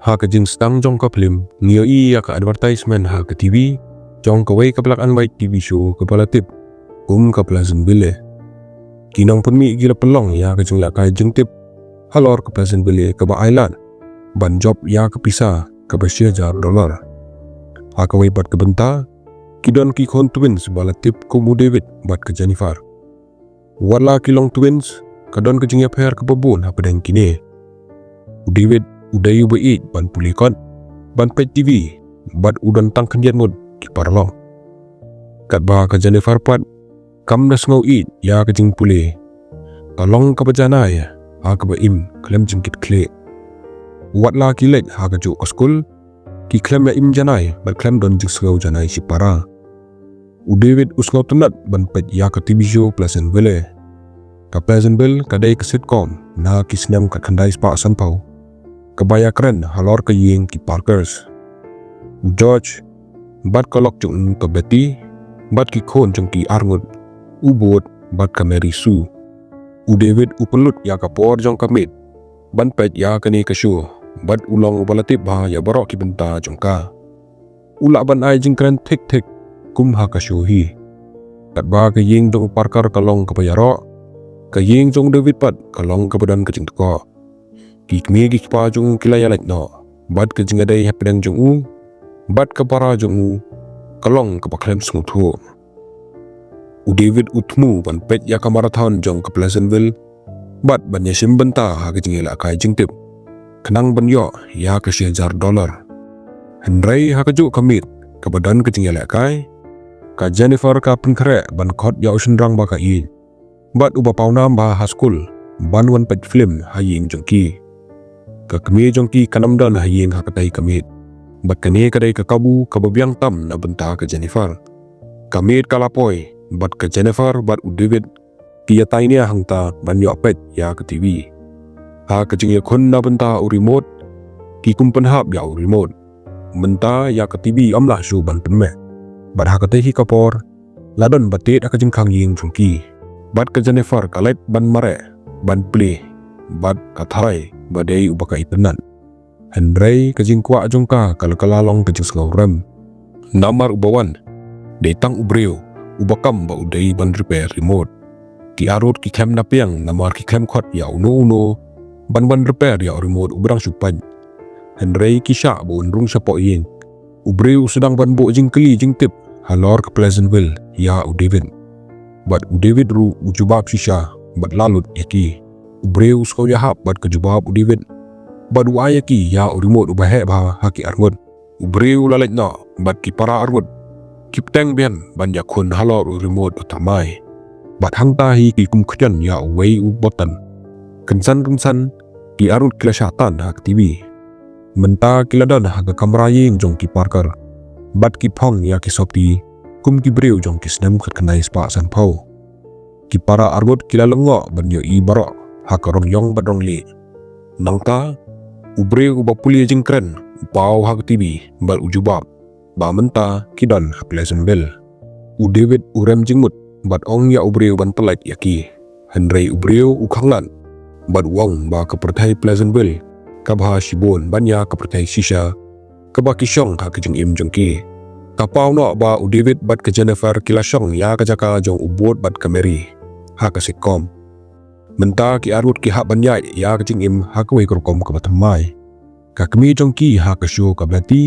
ha ka jing stang jong ka film ngio I ya ka advertisement ha ka TV jong ka wei ka black and white TV show ka palatip ka Pleasantville kinang pun mi gila pelong ya ka jing la ka jing tip halor ka Pleasantville ka ba island ban job ya ka pisa ka ba $1,000 ha ka wei bat ka benta kidon ki kon twins balatip ko mu David bat ka Jennifer wala kilong twins kadon ka jing ya pair ka babun ha padang kini David udai bait ban pulikon ban pet TV bat udan tang kendian mod ki parlong kat ba ka Jennifer pat kam nas ngau it ya ka jing puli kalong ka bajana ya ha ka ba im klem jingkit kle wat la ki let ha ka ju school ki klem ya im janai bat klem don jing ngau janai si para David usngau tenat ban pet ya ka TV show Pleasantville ka Pleasantville kadai ka sitcom na ki snam kat kandai spa sanpau kabaya keren halor ke ying ki Parkers George bat kolok jung ke Betty bat ki kon jung ki Arnold ubot bat ka Mary Sue David upelut ya ka por jong ka mit ban pet ya ka ni ka shu bat ulong balatip ba ya barok ki benta jong ka ula ban ai jing keren tik tik kum ha ka shu hi kat ba ka ying jong Parker kalong ka payaro ka ying jong David pat kalong ka badan ka jing ko ki kmi ki pa jung kilaya lek no bat ka jinga dai hapdang jung u bat ka para jung u kalong ka paklem sung thu David utmu ban pet ya ka marathon jong ka Pleasantville bat ban ya sim benta ha ka jinga la kai jing tip kenang ban yo ya ka $1,000 Henry ha ka ju kamit ka badan ka jinga la kai ka Jennifer ka pengkre ban khot ya usun rang ba ka I bat uba paunam ba ha school ban wan pet film ha ying jong ki ka kami jong ki kanam dan hayeng ha katai kamit bat kani kadai ka kabu kababyang tam na benta ka Jennifer kamit kalapoy bat ka Jennifer bat David ki yatai ni hangta ban yo pet ya ka TV ha ka jing ya khun na benta u remote ki kumpan hap ya u remote benta ya ka TV amla shu ban penme bat ha ka hi kapor ladon batit ha ka jing khang ying jong ki bat ka Jennifer kalet ban mare ban play bat ka thai badai ubaka itenan Henry ka jing kwa jongka kalkalalong ka jing ngau rem namar ubawan detang ubreu ubakam ba udai ban repair remote ki arut ki kem napiang namar ki kem khot ya uno ban repair ya remote ubrang supan Henry ki sha bo unrung sapo ying ubreu sedang ban bo jing keli jing tip halor ke Pleasantville ya David bat David ru ujubab shisha bat lalut yaki Ubreu skau ya hap bat kejubab David bat uaya ki ya remote ubahe ba haki arngot Ubreu lalet na bat ki para arngot kipteng bian ban ya kun halor remote utamai bat hangta hi ki kum khjan ya wei ubotan kensan ki arut kilashatan hak TV menta kiladan hak kamera ying jong ki Parker bat ki phong ya ki Sophie kum ki breu jong ki snam khat kanai spa san pau ki para arngot kilalengo ban yo I barok hakarong yong badrong li nangka ubreu ba puli jing kren pau hak TV bal ujubab ba menta kidan ha Pleasantville David urem jingmut bat ong ya ubreu ban telait yaki Henry ubreu ukhanglan bat wong ba ka pertai Pleasantville ka ba shibon ban ya ka pertai shisha ka ba kishong ha ka jing im jong ki ka pau no ba David bat ka Jennifer kilashong ya ka jaka jong ubot bat ka Mary ha ka sitcom menta ki arut ki hak banyai ya ka jing im ha ka wei korkom ka bathamai ka kami jong ki ha ka show ka Betty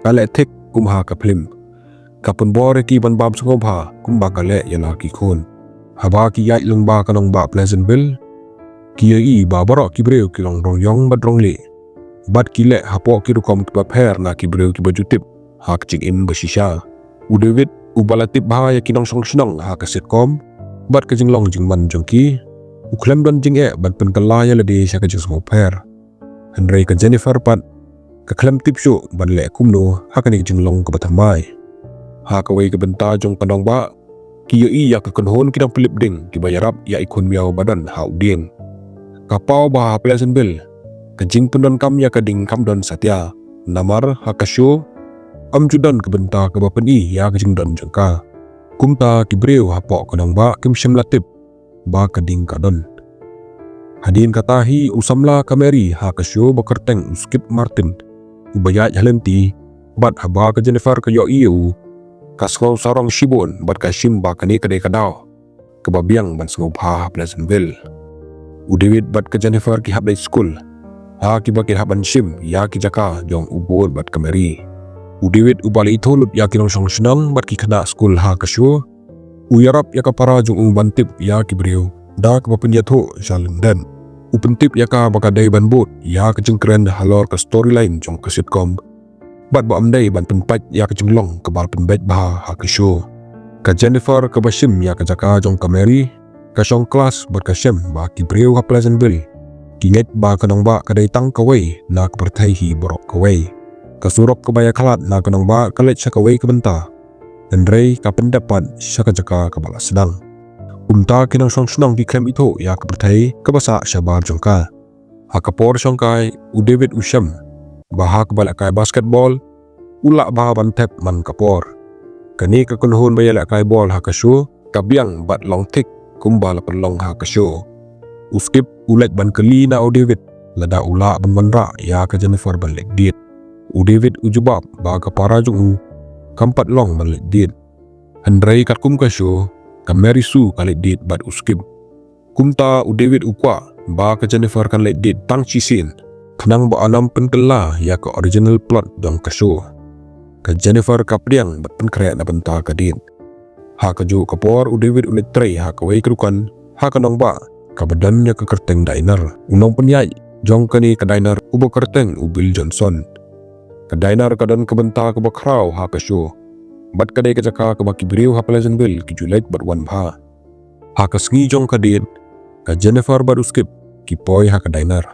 ka le thek kum ha ka film ka pun bore ki ban bam sngom ha kum ba ka le ya la ki khon ha ba ki yai lung ba ka nong ba Pleasantville ki I ba barok ki breu ki long rong yong bat rong le bat ki le ha po ki rukom ki ba pher na ki breu ki bajutip ha ka jing im ba shisha David ubalatip ba ya ki nong song snong ha ka sitcom bat ka jing long jing man jong ki uklem don jing ban pen kalaya le de sha ka jing pair Henry ka Jennifer pat ka klem tip show ban le kumno ha ka ni jing long ka bathamai ha ka wei ka benta jong panong ba ki I ya ka konhon ki dang Philip ding ki bayarap ya ikon miao badan ha uding ka pau ba Pleasantville ka jing pendon kam ya ka ding kam don satya namar ha ka show am judan ka benta ka ba pen I ya ka jing don jong ka kumta ki breu ha po konong ba kim shem latip ba kading kadon hadin katahi usamla kameri ha kasyo bakarteng Skip Martin ubayat halenti bat haba ka Jennifer ka yo iu kasngau sarong shibon bat ka shimba kani kadai kadau kebabiang ban sngau pha Pleasantville u David bat ka Jennifer ki hablai school ha ki bakir haban shim ya ki jaka jong ubol bat ka Mary u David ubali tholut ya ki rong song senang bat ki kana school ha ka shu u yarap ya ka para jong bantip ya ki brio da ka bapen ya tho Shalenden u pentip ya ka bakadai ban bot ya ka jengkren halor ka storyline jong ka sitcom bat ba amdai ban penpat ya ka jenglong ke bal penbet bah ha ka show ka Jennifer ka bashim ya ka jaka jong ka Mary ka song kelas bat ka shem ba ki brio ha Pleasantville ki nget ba ka nong ba ka dai tang ka wei na ka perthai hi borok ka wei ka surok ka baya khalat na ka nong ba ka let sha ka wei ka benta dan rei ka pendapat sha ka jaka ka bala sedang umta ki nong song senang ki krem ito ya ka perthai ka basa syabar jong ka ha ka por song kai u David u shem bahak balak kai basketball ulak bah ban tap man kapor kani ka kunhun bayalak kai ball ha ka shu kabiang bat long tik kumbal pelong ha ka shu uskip ulet ban keli na u David lada ulak ban banra ya ka Jennifer ban lek dit u David ujubab ba ka para jung u kampat long ban lek dit handrai kat kum ka shu ka Mary Sue ka lek dit bat uskip kumta u David ukwa ba ka Jennifer kan lek dit tang chisin kenang ba anam penkela ya ka original plot dong ka show ka Jennifer ka priang bat penkrea na benta ka din ha ka ju ka por u David ulit tray ha ka wei kerukan ha ka nong ba ka badan nya ka kerteng diner unong penyai jong kani ka diner ubo kerteng u Bill Johnson ka diner ka dan ka benta ka bakraw ha ka show bat ka dai ka jaka ka baki brio ha Pleasantville ki julet bat wan bha ha ka sngi jong ka din ka Jennifer bat uskip ki poi ha ka diner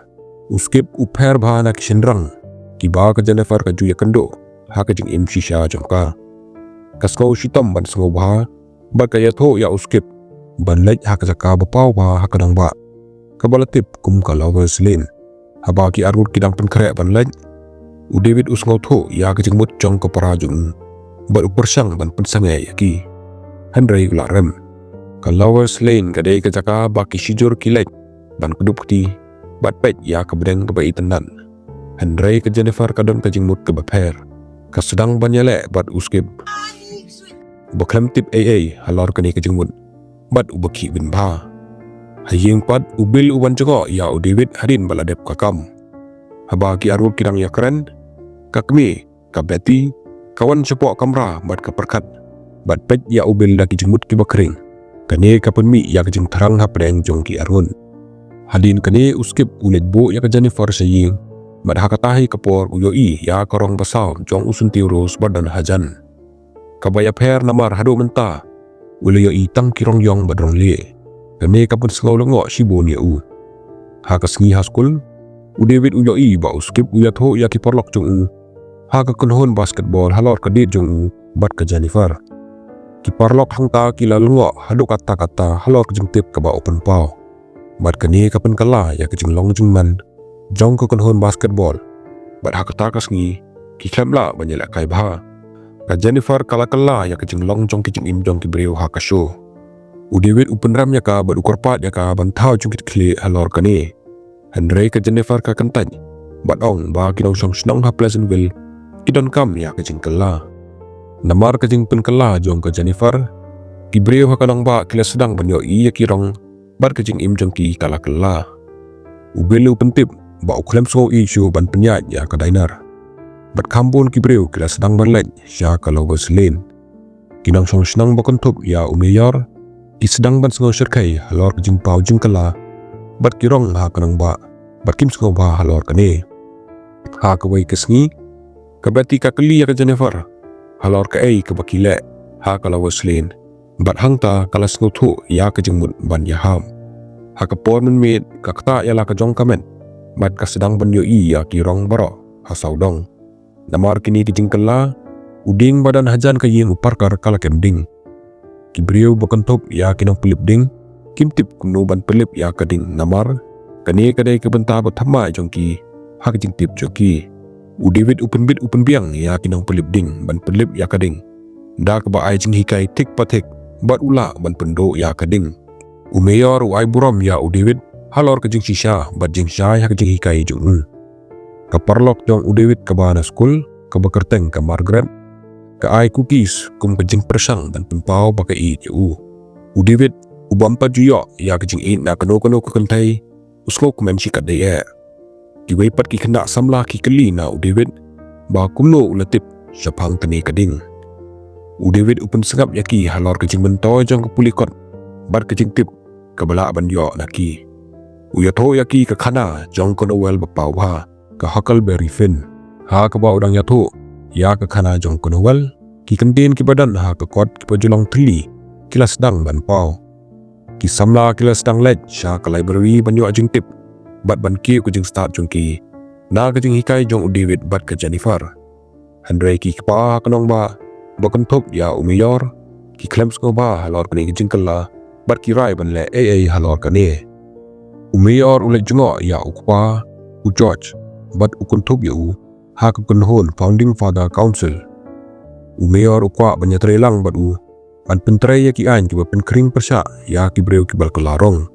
uskip uper bha na kishenrang ki ba ka Jennifer ka juya kendo ha ka jing im shisha jongka kasko shitam ban sngo bha ba ka ya tho ya uskip ban lek ha ka jaka ba pau ba ha ka dang ba ka balatip kum ka Lovers Lane ha ba ki arut ki dang pen kre ban lek u David usngo tho ya ka jing mut jong ka para jung ba upersang ban pen sangai ki Henry la rem ka Lovers Lane ka dei ka jaka ba ki shijur ki lek ban kudup ti bat pet ya ka bedeng ka bai tenan Henry ka Jennifer ka don ka jingmut ka baper ka sedang banyale bat uskip baklem tip AA halor ka ni ka jingmut bat ubaki bin bha haying pat ubil uban jago ya u David hadin baladep ka kam haba ki arul kirang ya keren ka kmi ka Betty kawan sepok kamra bat ka perkat bat pet ya ubil da ki jingmut ki bakring kani ka penmi ya ka jing tharang ha preng jong ki arun hadin kani uskip ulet bo ya ka Jennifer saying bat hakatahi kapor uyoi ya korong basaw jong usun tiurus badan hajan kabaya per namar hado menta ule yo itang kirong yong badrong le kani kapun sngolongo shibon ya u hakasngi haskul u David uyoi ba uskip uyat ho ya ki porlok jong u haka kunhon basketball halor ka dit jong u bat ka Jennifer ki porlok hangta ki lalungo hado kata-kata halor ka jeng tip ka ba open pau bat kani kapan kala ya kecing long jeng man jong ko kunhon basketball bat hakata kasngi ki klemla banyala kai bha ka Jennifer kala ya kecing long jong kecing im jong ki brio hakasho u David upen ram ya ka bat ukorpat ya ka bantau jong kit kle halor kani Henry ka Jennifer ka kantan bat ong ba kinong song snong ha Pleasantville kidon kam ya kecing kala namar kecing pen kala jong ka Jennifer ki brio hakanong ba kila sedang banyo iya kirong bat kecing im jong ki kala kala ubelu pentip ba uklem so isu ban penyat ya ka diner bat kambon ki breu kila sedang ban lek sya ka Lovers Lane kinang song senang ba kontup ya umayor ki sedang ban sengo serkai halor kecing pau jeng kala bat kirong ha kanang ba bat kim sengo ba halor kane ha ka wei kesngi ka beti ka keli ya ka Jennifer halor ka ei ka bakile ha ka Lovers Lane bat hangta kala sengo thu ya ka jengmut ban ya ham ha ka por men mit ka kta ya la ka jong kamen bat ka sedang ban yo i ya ki rong baro ha saudong namar kini ki jingkala uding badan hajan ka ying uparkar kala kending ki brio bakantop ya kinong pelip ding kim tip kuno ban pelip ya ka ding namar kani kadai ka benta ba thamma jong ki ha ka jing tip joki u David upen bit upen biang ya kinong pelip ding ban pelip ya ka ding da ka ba ai jing hikai tik patik bat ula ban pendo ya ka ding u mayor u ai buram ya u David halor ka jing shisha bat jing shai ha ka jing hikai jong Kaparlok jong u David kabana school, kabakerteng ka Margaret, ka ai cookies kum kajing persang dan pempau pakai i u. U David ubampa juyo ya kajing i na kano ka kantai, usko kumem sikat daya. Kiwaipat ki kena samla ki keli na u David, ba kumno ulatip syapang kani kading. U David upen sengap yaki halor kajing bento jong kepulikot, bat kajing tip kabala ban yo naki. Uyato yaki ka kana jong kono wel bapau ha, ka Huckleberry Finn. Ha ka ba udang yato, ya ka kana jong kono wel, ki kentin ki badan ha ka kot ki pajulang teli, kilas dang ban pau. Ki samla kilas dang led sya ka library ban yo ajing tip, bat ban ki kajing start jong ki. Na kajing hikai jong u David bat ka Jennifer. Handrai ki kapa kanong ba, bakan top ya umiyor, ki klems ko ba halor kani kajing kala, bat ki rai ban le halor kani. Umiyor ulet jungo ya ukpa, u George, bat ukun top ya u, ha kukun hon Founding Father Council. Umiyor ukwa banyatre lang bat u, ban pentrai ya ki an kiba penkering persya ya ki breu ki bal kelarong.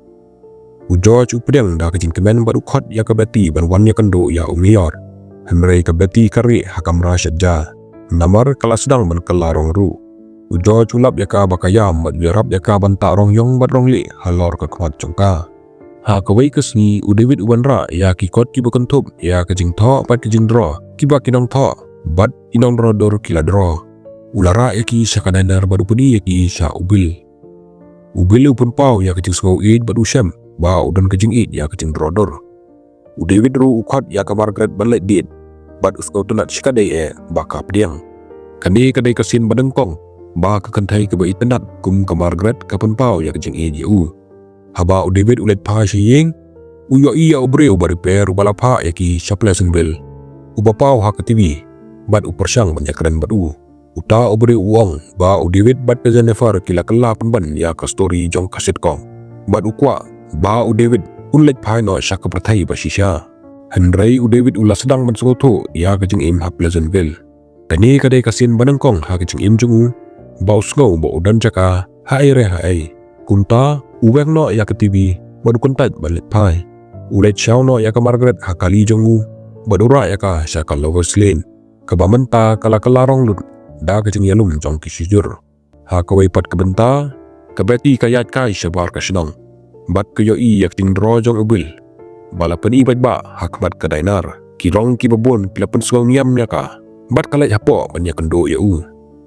U George upedeng da kajing kemen bat ukot ya ka beti ban wan ya kendo ya umiyor. Henry ka beti kari hakam rasyad ja. Namar kala sedang ban kelarong ru. U George ulap ya ka bakayam bat wirap ya ka ban tak rong yong bat rong li halor ka kuat jongka. Ha kawai kesni u David uban ra ya ki kot ki bakan top ya kajing tho bat kajing draw ki ba kinong tho bat inong rodor kila draw. Ulara ya ki syakadanar bat upeni ya ki sya ubil. Ubil upun pau ya kajing sengau id bat usyam ba udan kajing id ya kajing drodor. U David ru ukot ya ka Margaret ban let dit bat uskau tunat syakadai baka pediang. Kani kadai kasin badengkong ba ka kantai ka ba itenat kum ka Margaret ka penpau ya kajing id ya u. Haba u David ulet pa sying u yo iya ubreu ba repair u balapa ya ki sya Pleasantville. U bapau ha ka TV bat u persyang banyak keren bat u. Uta ubreu uong ba u David bat ka Jennifer kila kala penban ya ka story jong kaset kong. Bat u kwa ba u David unlet pa no sya ka pertai ba sisya. Henry u David ula sedang ban sengoto ya kajing im ha Pleasantville. Kani kadai kasin banengkong ha kajing im jung u. Ba usngau ba udan jaka ha ere ha ai. Kunta uweng no ya ke TV badu kuntat balet pai. Ulet syau no ya ka Margaret ha kali jung u. Badura ya ka sya ka Lover's Lane. Kabamenta kala kelarong lut da kajing yalum jong kisijur. Ha kawai pat kebenta kabeti kayat kai syabar ka senang. Bat kayo i ya kajing draw jong ubil. Bala penibat ba hakmat ka dainar. Kirong ki babon kila pensugau ngiam ya ka. Bat kalai hapo banyak kendo ya u.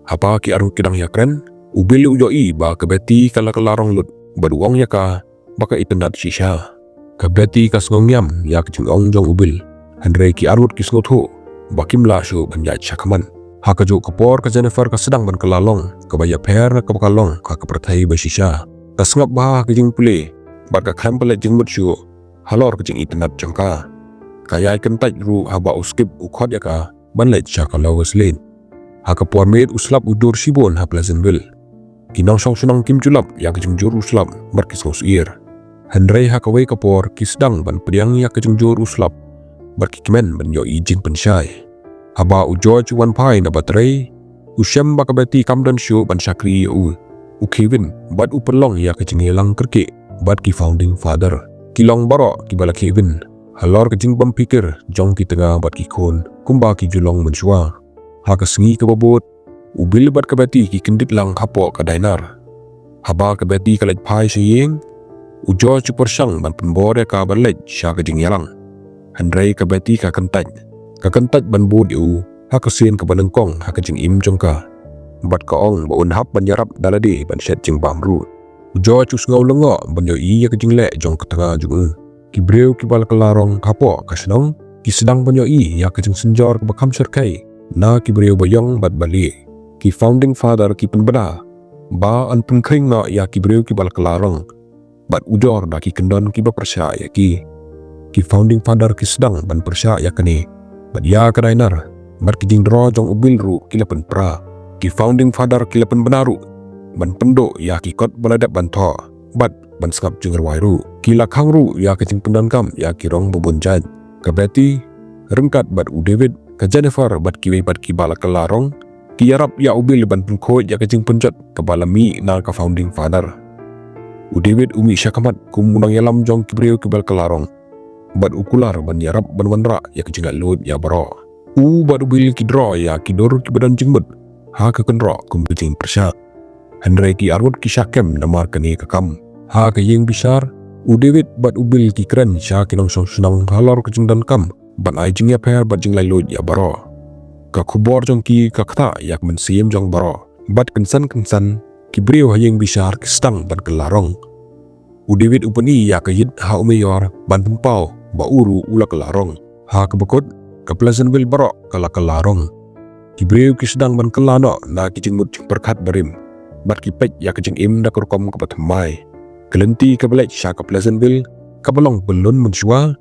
Hapa ki arung kidang ya kren. Ubil u yoi ba kabeti kala kelarong lut. Baduong ya ka baka itendat sisya. Kabeti ka sugau ngiam ya kajing ong jong ubil. Henry ki arut ki sengoto. Bakim la syu banjat syakaman. Hakajo kapor ka Jennifer ka sedang ban kelalong. Kabaya per ka bakalong ka kepertai ba sisya. Ka sengap bah kajing pule. Bat ka klempelet jing mut syu. Halor kajing itenat jongka. Kaya kentaj ru haba uskip ukot ya ka banlet sya ka Lover's Lane. Haka puan meet uslap udur sibon ha Pleasantville. Kinang song sunang kim julap ya kajing jur uslap berkis ngos ir. Henry haka wei kapor kisdang ban pediang ya kajing jur uslap berkikimen ban yo ijin pensyai. Haba u George wan pai na baterai. Usyam baka beti Camden Show ban syakri ya u. U Kevin bat u pelong ya kajing hilang kerke bat ki Founding Father. Kilong baro ki bala Kevin. Halor kajing pikir jong ki tengah bat ki kon kumba ki julong mensua. Haka sengi ke babot. Ubil bat kabeti ki kendit lang hapo ka dainar. Haba kabeti kalet pai sying. U George persyang ban pembore ka balet sya kajing yalang. Henry kabeti ka kentaj. Ka kentaj ban bod u. Haka sin ka banengkong haka jing im jongka. Bat ka ong ba unhap ban yarap dalade ban syet jing bamru. U George usngau lengo ban yo iya kajing le jong ka tengah jung. Ki breu ki bal kelarong hapo ka senang. Ki sedang ban yo i ya kajing senjor ka bakam serkai. Na ki breu bayong bat bali. Ki Founding Father ki penbeda. Ba an pengkring na ya ki breu ki bal kelarong. Bat ujor da ki kendon ki bersya ya ki. Ki Founding Father ki sedang ban persya ya kani. Bat ya ka dainar. Bat ki jing draw jong ubil ru ki lepen pra. Ki Founding Father ki lepen benaru. Ban pendo ya ki kot baladat ban tho. Bat ban skap jeng rawai ru. Ki lakhang ru ya ki jing pendan kam ya ki rong bebunjad. Kabeti rengkat bat u David ka Jennifer bat ki bat ki bala kelarong. Ki yarap ya ubil ban pengkot ya kajing penjat ke bala mi na ka Founding Father. U David umi syakamat kum munang yalam jong ki breu ki bal kelarong. bat ukular ban yarap ban wanra ya kejinga lut ya baro bat ubil ki dro ya ki dor ki badan jingmut ha ka kenro kum kejing persya Henry ki arwut ki syakem namar kani kakam ha ka yeng bisar David bat ubil ki keren sya kinong song sunang halor kejing dan kam ban ai jing ya per bat jing lai lut ya baro ka kubor jong ki kakta yak men siem jong baro bat kensan ki brio ha yeng bisar ki stang ban kelarong David upani ya ka yit ha umayor ban tempau ba uru ula kelarong ha ka bekut ka Pleasantville baro kala kelarong ki brio ki sedang ban kelano na ki jing mut jing perkat berim bat ki pek ya ka jing im da kurkom ka patmai kelenti ka belek sya ka Pleasantville ka belong belun menjua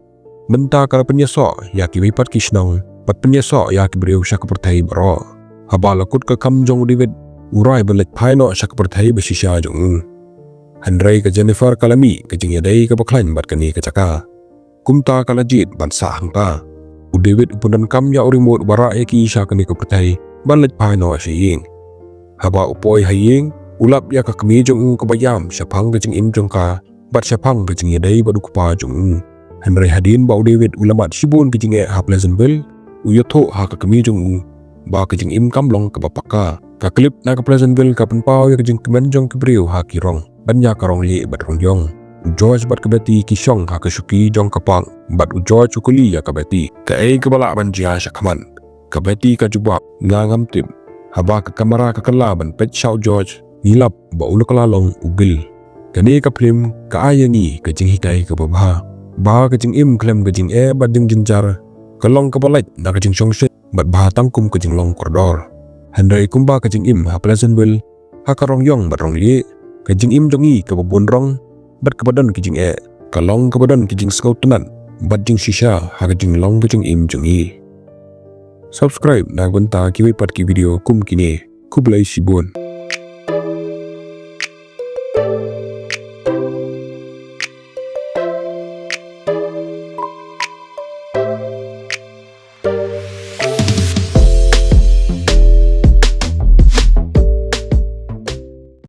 menta kala penyeso ya ki wipat ki senang pat penyeso ya ki brio sya ka pertai baro ha ba lakut ka kam jong David urai belek paino sya ka pertai besisya jong Henry ka Jennifer kalami ka jing yadai ka baklan bat kani ka caka kumta kala jit ban sahang ta David upunan kam ya urimut bara eki sya kani ka pertai ban lek paino asying haba upoi haying ulap ya ka kami jong ka bayam syapang ka jing im jong ka bat syapang ka jing yadai badu kupa jong Henry hadin ba David ulamat sibun ka jing ha Pleasantville uyotho ha ka kami jong ba ka jing im kamlong ka bapaka ka klip na ka Pleasantville ka penpau ya ka jing kemen jong ka brio ha kirong ban ya karong li bat rong yong George bat kabeti ki syong ha ka syuki jong kapang bat George ukuli ya kabeti ka ei ka bala ban jia syakman kabeti ka jubak ngangam tim haba ka kamera ka kala ban pet syau George nilap ba ulu kalalong ugil kani ka film ka ayangi ka jing hikai ka babha ba ka jing im klem ka jing bat jing jinjar kalong ka balait na ka jing syong bat bah tangkum ka jing long koridor Henry kumba ka jing im ha Pleasantville ha karong yong bat rong li ka jing im jongi ka babun rong bat kebadan kijing kalong kebadan kijing skautenan bat jing shisha ha kijing long kijing im jongi subscribe na benta ki wipat ki video kum kini kublai sibun